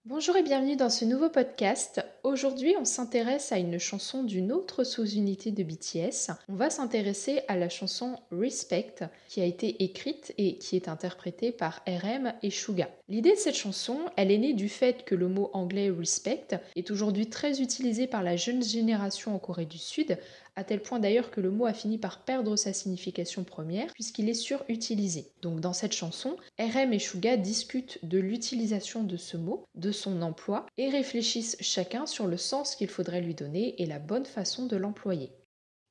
Bonjour et bienvenue dans ce nouveau podcast. Aujourd'hui, on s'intéresse à une chanson d'une autre sous-unité de BTS. On va s'intéresser à la chanson Respect qui a été écrite et qui est interprétée par RM et Suga. L'idée de cette chanson, elle est née du fait que le mot anglais respect est aujourd'hui très utilisé par la jeune génération en Corée du Sud, à tel point d'ailleurs que le mot a fini par perdre sa signification première puisqu'il est surutilisé. Donc dans cette chanson, RM et Suga discutent de l'utilisation de ce mot, de son emploi, et réfléchissent chacun sur le sens qu'il faudrait lui donner et la bonne façon de l'employer.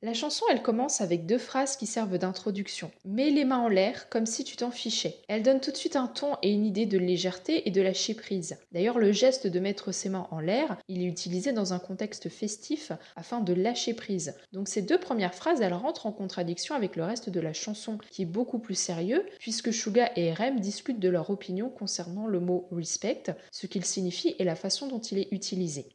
La chanson, elle commence avec deux phrases qui servent d'introduction. Mets les mains en l'air comme si tu t'en fichais. Elle donne tout de suite un ton et une idée de légèreté et de lâcher prise. D'ailleurs, le geste de mettre ses mains en l'air, il est utilisé dans un contexte festif afin de lâcher prise. Donc ces deux premières phrases, elles rentrent en contradiction avec le reste de la chanson qui est beaucoup plus sérieux puisque Suga et RM discutent de leur opinion concernant le mot respect, ce qu'il signifie et la façon dont il est utilisé.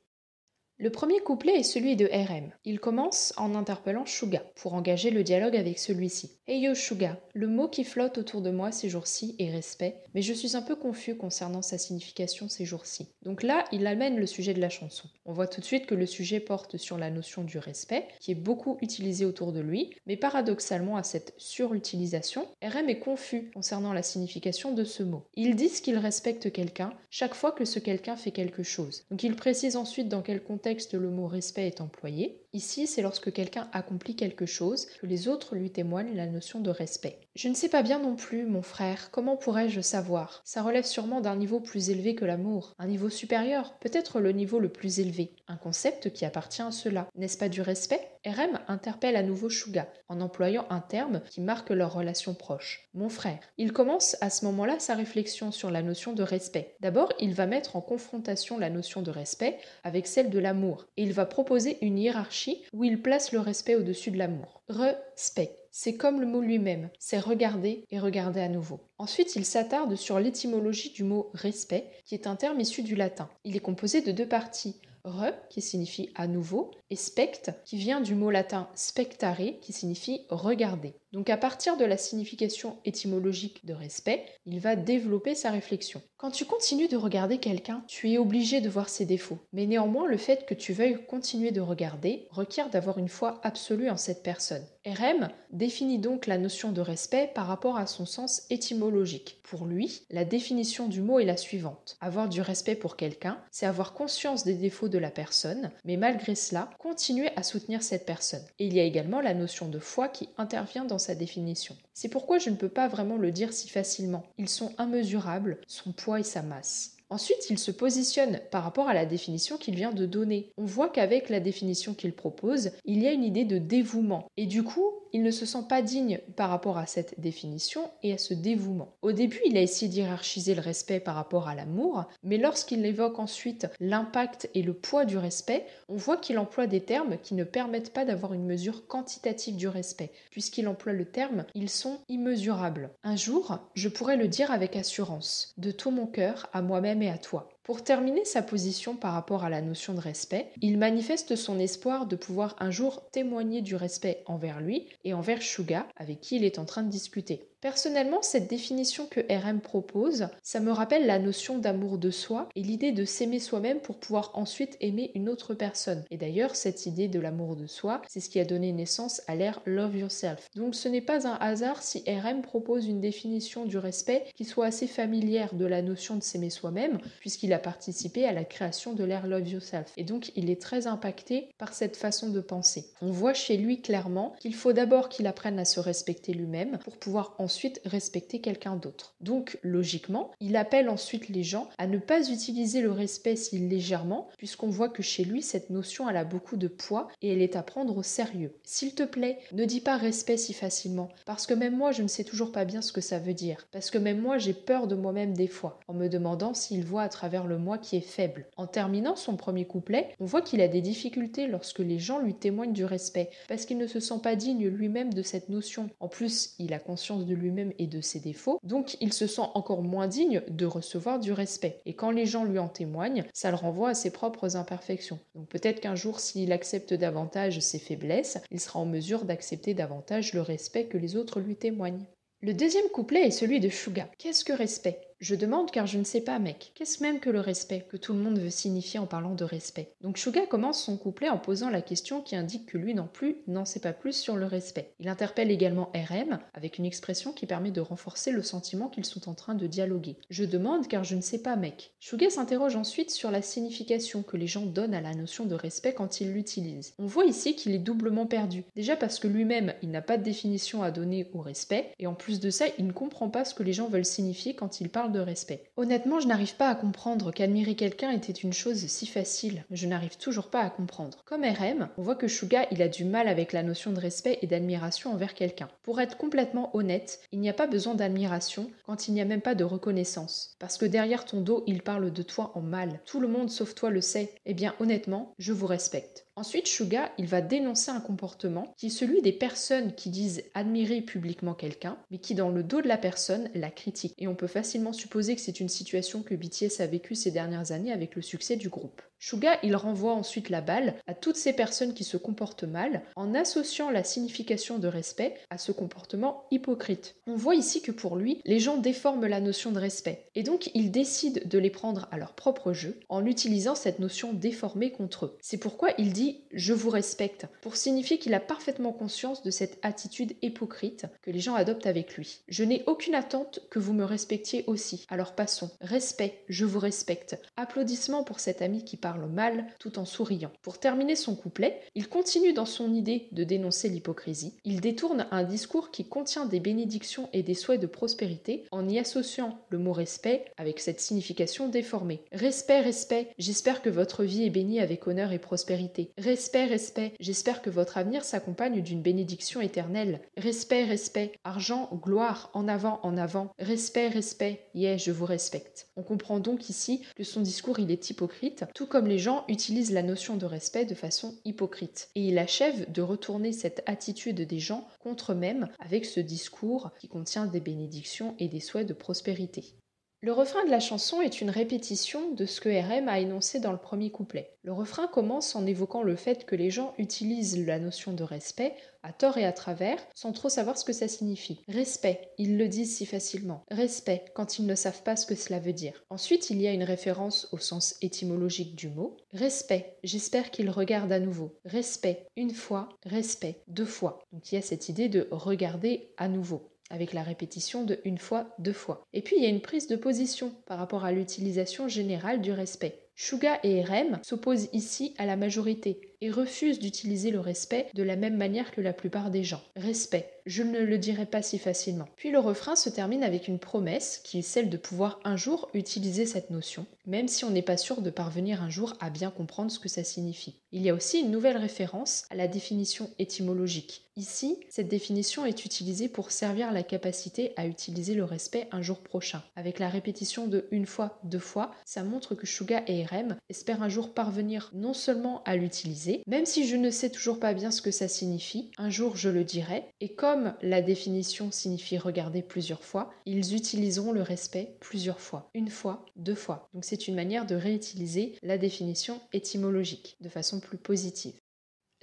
Le premier couplet est celui de RM. Il commence en interpellant Suga pour engager le dialogue avec celui-ci. Hey yo Suga, le mot qui flotte autour de moi ces jours-ci est respect, mais je suis un peu confus concernant sa signification ces jours-ci. Donc là, il amène le sujet de la chanson. On voit tout de suite que le sujet porte sur la notion du respect, qui est beaucoup utilisée autour de lui, mais paradoxalement à cette surutilisation, RM est confus concernant la signification de ce mot. Ils disent qu'ils respectent quelqu'un chaque fois que ce quelqu'un fait quelque chose. Donc il précise ensuite dans quel contexte le mot respect est employé. Ici, c'est lorsque quelqu'un accomplit quelque chose que les autres lui témoignent la notion de respect. Je ne sais pas bien non plus, mon frère, comment pourrais-je savoir? Ça relève sûrement d'un niveau plus élevé que l'amour, un niveau supérieur, peut-être le niveau le plus élevé, un concept qui appartient à cela. N'est-ce pas du respect? RM interpelle à nouveau Suga, en employant un terme qui marque leur relation proche. Mon frère. Il commence à ce moment-là sa réflexion sur la notion de respect. D'abord, il va mettre en confrontation la notion de respect avec celle de l'amour, et il va proposer une hiérarchie où il place le respect au-dessus de l'amour. Respect. C'est comme le mot lui-même, c'est regarder et regarder à nouveau. Ensuite, il s'attarde sur l'étymologie du mot respect, qui est un terme issu du latin. Il est composé de deux parties. Re, qui signifie à nouveau, et spect, qui vient du mot latin spectare, qui signifie regarder. Donc à partir de la signification étymologique de respect, il va développer sa réflexion. Quand tu continues de regarder quelqu'un, tu es obligé de voir ses défauts. Mais néanmoins, le fait que tu veuilles continuer de regarder requiert d'avoir une foi absolue en cette personne. RM définit donc la notion de respect par rapport à son sens étymologique. Pour lui, la définition du mot est la suivante. Avoir du respect pour quelqu'un, c'est avoir conscience des défauts de la personne, mais malgré cela, continuer à soutenir cette personne. Et il y a également la notion de foi qui intervient dans sa définition. C'est pourquoi je ne peux pas vraiment le dire si facilement. Ils sont immesurables, son poids et sa masse. Ensuite, il se positionne par rapport à la définition qu'il vient de donner. On voit qu'avec la définition qu'il propose, il y a une idée de dévouement. Et du coup, il ne se sent pas digne par rapport à cette définition et à ce dévouement. Au début, il a essayé d'hiérarchiser le respect par rapport à l'amour, mais lorsqu'il évoque ensuite l'impact et le poids du respect, on voit qu'il emploie des termes qui ne permettent pas d'avoir une mesure quantitative du respect, puisqu'il emploie le terme « ils sont immesurables ». Un jour, je pourrais le dire avec assurance, de tout mon cœur, à moi-même et à toi. Pour terminer sa position par rapport à la notion de respect, il manifeste son espoir de pouvoir un jour témoigner du respect envers lui et envers Suga, avec qui il est en train de discuter. Personnellement, cette définition que RM propose, ça me rappelle la notion d'amour de soi et l'idée de s'aimer soi-même pour pouvoir ensuite aimer une autre personne. Et d'ailleurs, cette idée de l'amour de soi, c'est ce qui a donné naissance à l'ère Love Yourself. Donc ce n'est pas un hasard si RM propose une définition du respect qui soit assez familière de la notion de s'aimer soi-même, puisqu'il a participé à la création de l'ère Love Yourself. Et donc il est très impacté par cette façon de penser. On voit chez lui clairement qu'il faut d'abord qu'il apprenne à se respecter lui-même pour pouvoir ensuite respecter quelqu'un d'autre. Donc logiquement, il appelle ensuite les gens à ne pas utiliser le respect si légèrement, puisqu'on voit que chez lui cette notion elle a beaucoup de poids et elle est à prendre au sérieux. S'il te plaît, ne dis pas respect si facilement, parce que même moi je ne sais toujours pas bien ce que ça veut dire, parce que même moi j'ai peur de moi-même des fois, en me demandant s'il voit à travers le moi qui est faible. En terminant son premier couplet, on voit qu'il a des difficultés lorsque les gens lui témoignent du respect, parce qu'il ne se sent pas digne lui-même de cette notion. En plus, il a conscience de lui-même et de ses défauts, donc il se sent encore moins digne de recevoir du respect. Et quand les gens lui en témoignent, ça le renvoie à ses propres imperfections. Donc peut-être qu'un jour, s'il accepte davantage ses faiblesses, il sera en mesure d'accepter davantage le respect que les autres lui témoignent. Le deuxième couplet est celui de Suga. Qu'est-ce que respect? Je demande car je ne sais pas, mec. Qu'est-ce même que le respect, que tout le monde veut signifier en parlant de respect? Donc Suga commence son couplet en posant la question qui indique que lui non plus n'en sait pas plus sur le respect. Il interpelle également RM avec une expression qui permet de renforcer le sentiment qu'ils sont en train de dialoguer. Je demande car je ne sais pas, mec. Suga s'interroge ensuite sur la signification que les gens donnent à la notion de respect quand ils l'utilisent. On voit ici qu'il est doublement perdu. Déjà parce que lui-même, il n'a pas de définition à donner au respect, et en plus de ça, il ne comprend pas ce que les gens veulent signifier quand ils parlent de respect. Honnêtement, je n'arrive pas à comprendre qu'admirer quelqu'un était une chose si facile. Je n'arrive toujours pas à comprendre. Comme RM, on voit que Suga, il a du mal avec la notion de respect et d'admiration envers quelqu'un. Pour être complètement honnête, il n'y a pas besoin d'admiration quand il n'y a même pas de reconnaissance. Parce que derrière ton dos, il parle de toi en mal. Tout le monde sauf toi le sait. Eh bien, honnêtement, je vous respecte. Ensuite, Suga, il va dénoncer un comportement qui est celui des personnes qui disent admirer publiquement quelqu'un, mais qui dans le dos de la personne la critiquent. Et on peut facilement supposer que c'est une situation que BTS a vécue ces dernières années avec le succès du groupe. Suga, il renvoie ensuite la balle à toutes ces personnes qui se comportent mal en associant la signification de respect à ce comportement hypocrite. On voit ici que pour lui, les gens déforment la notion de respect et donc il décide de les prendre à leur propre jeu en utilisant cette notion déformée contre eux. C'est pourquoi il dit « je vous respecte » pour signifier qu'il a parfaitement conscience de cette attitude hypocrite que les gens adoptent avec lui. Je n'ai aucune attente que vous me respectiez aussi. Alors passons. Respect, je vous respecte. Applaudissements pour cet ami qui parle mal tout en souriant. Pour terminer son couplet, il continue dans son idée de dénoncer l'hypocrisie. Il détourne un discours qui contient des bénédictions et des souhaits de prospérité en y associant le mot respect avec cette signification déformée. Respect, respect, j'espère que votre vie est bénie avec honneur et prospérité. Respect, respect, j'espère que votre avenir s'accompagne d'une bénédiction éternelle. Respect, respect, argent, gloire, en avant, en avant. Respect, respect, yeah, je vous respecte. On comprend donc ici que son discours il est hypocrite, tout comme les gens utilisent la notion de respect de façon hypocrite. Et il achève de retourner cette attitude des gens contre eux-mêmes avec ce discours qui contient des bénédictions et des souhaits de prospérité. Le refrain de la chanson est une répétition de ce que RM a énoncé dans le premier couplet. Le refrain commence en évoquant le fait que les gens utilisent la notion de respect à tort et à travers, sans trop savoir ce que ça signifie. Respect, ils le disent si facilement. Respect, quand ils ne savent pas ce que cela veut dire. Ensuite, il y a une référence au sens étymologique du mot. Respect, j'espère qu'ils regardent à nouveau. Respect, une fois, respect, deux fois. Donc il y a cette idée de regarder à nouveau, avec la répétition de une fois, deux fois. Et puis il y a une prise de position par rapport à l'utilisation générale du respect. Suga et RM s'opposent ici à la majorité et refusent d'utiliser le respect de la même manière que la plupart des gens. Respect, je ne le dirai pas si facilement. Puis le refrain se termine avec une promesse qui est celle de pouvoir un jour utiliser cette notion, même si on n'est pas sûr de parvenir un jour à bien comprendre ce que ça signifie. Il y a aussi une nouvelle référence à la définition étymologique. Ici, cette définition est utilisée pour servir la capacité à utiliser le respect un jour prochain. Avec la répétition de une fois, deux fois, ça montre que Suga et RM espèrent un jour parvenir non seulement à l'utiliser, même si je ne sais toujours pas bien ce que ça signifie, un jour je le dirai, et comme la définition signifie regarder plusieurs fois, ils utiliseront le respect plusieurs fois, une fois, deux fois. Donc c'est une manière de réutiliser la définition étymologique de façon plus positive.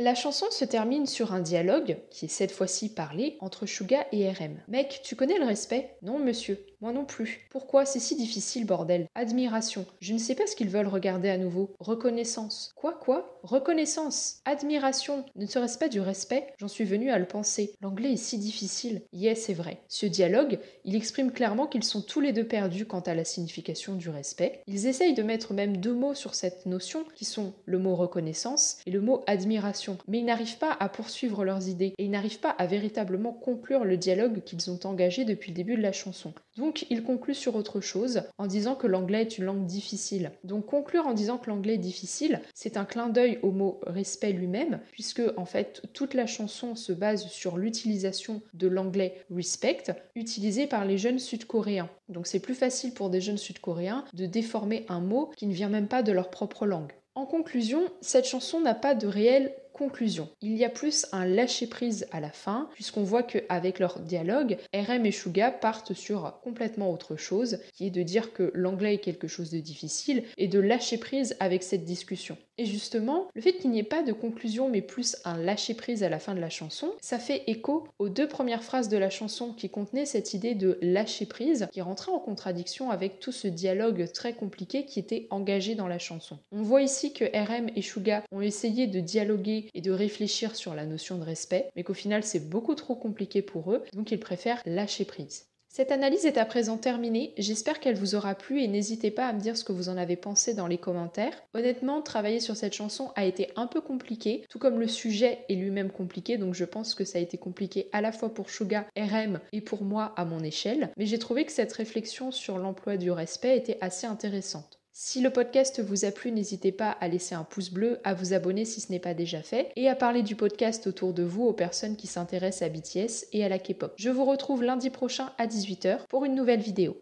La chanson se termine sur un dialogue, qui est cette fois-ci parlé, entre Suga et RM. « Mec, tu connais le respect ?»« Non, monsieur. Moi non plus. Pourquoi? C'est si difficile, bordel. Admiration. Je ne sais pas ce qu'ils veulent regarder à nouveau. Reconnaissance. Quoi? Reconnaissance. Admiration. Ne serait-ce pas du respect? J'en suis venu à le penser. L'anglais est si difficile. Yes, c'est vrai. Ce dialogue, il exprime clairement qu'ils sont tous les deux perdus quant à la signification du respect. Ils essayent de mettre même deux mots sur cette notion, qui sont le mot reconnaissance et le mot admiration. Mais ils n'arrivent pas à poursuivre leurs idées et ils n'arrivent pas à véritablement conclure le dialogue qu'ils ont engagé depuis le début de la chanson. Donc ils concluent sur autre chose en disant que l'anglais est une langue difficile. Donc conclure en disant que l'anglais est difficile, c'est un clin d'œil au mot respect lui-même, puisque en fait toute la chanson se base sur l'utilisation de l'anglais respect, utilisé par les jeunes sud-coréens. Donc c'est plus facile pour des jeunes sud-coréens de déformer un mot qui ne vient même pas de leur propre langue. En conclusion, cette chanson n'a pas de réelle conclusion. Il y a plus un lâcher-prise à la fin, puisqu'on voit qu'avec leur dialogue, RM et Suga partent sur complètement autre chose, qui est de dire que l'anglais est quelque chose de difficile, et de lâcher prise avec cette discussion. Et justement, le fait qu'il n'y ait pas de conclusion mais plus un lâcher-prise à la fin de la chanson, ça fait écho aux 2 premières phrases de la chanson qui contenaient cette idée de lâcher-prise qui rentrait en contradiction avec tout ce dialogue très compliqué qui était engagé dans la chanson. On voit ici que RM et Suga ont essayé de dialoguer et de réfléchir sur la notion de respect, mais qu'au final c'est beaucoup trop compliqué pour eux, donc ils préfèrent lâcher prise. Cette analyse est à présent terminée, j'espère qu'elle vous aura plu et n'hésitez pas à me dire ce que vous en avez pensé dans les commentaires. Honnêtement, travailler sur cette chanson a été un peu compliqué, tout comme le sujet est lui-même compliqué, donc je pense que ça a été compliqué à la fois pour Suga, RM et pour moi à mon échelle, mais j'ai trouvé que cette réflexion sur l'emploi du respect était assez intéressante. Si le podcast vous a plu, n'hésitez pas à laisser un pouce bleu, à vous abonner si ce n'est pas déjà fait, et à parler du podcast autour de vous aux personnes qui s'intéressent à BTS et à la K-pop. Je vous retrouve lundi prochain à 18h pour une nouvelle vidéo.